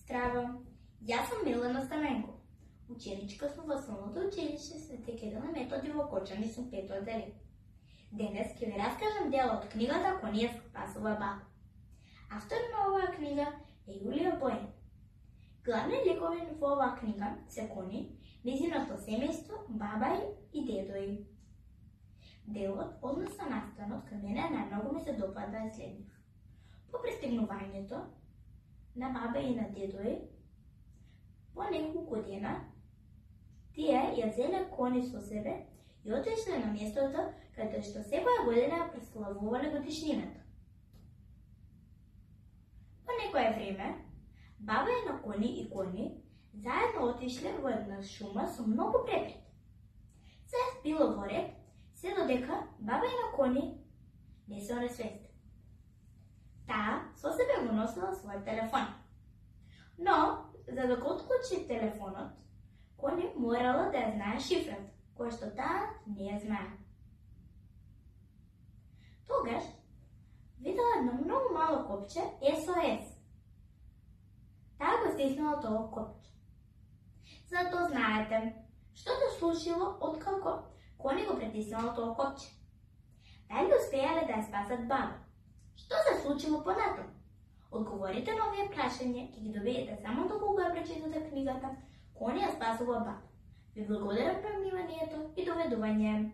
Здраво! Јас сум Милена Стаменко, ученичка сум во Основното училиште Свети Кирил и Методи во Кочани, сум 5 одделение. Денес ќе ви раскажам дел од книгата Кони ја спасува баба. Автор на оваа книга е Јулија Бојан. Главни ликови во оваа книга се кони, нејзиното семејство, баба и дедо ѝ. Делот, односно настанот, кај мене најмногу ми се допада следнив. По пристигнувањето на баба и на дедо ѝ, по неколку дена, тие ја земе кони со себе и отишле на местото каде што секоја година ја прославувале годишнината. По некое време, баба и на кони заедно отишле во една шума со многу препреки. Се било во ред, се додека баба и на кони не се онесвести. Таа со себе го носила свој телефон. Но, за да го отклучи телефонот, кони морала да ја знае шифрата, која што таа не ја знае. Тогаш, видела едно многу мало копче SOS. Таа го стиснала тоа копче. Зато знаете, што се случило откако кони го притиснало тоа копче? Дали успеале да ја спасат баба? Што се случило понатаму? Одговорите на овие прашања ќе ги добиете само доколку ја прочитате книгата Кони ја спасува баба. Ви благодарам за вниманието и доведување.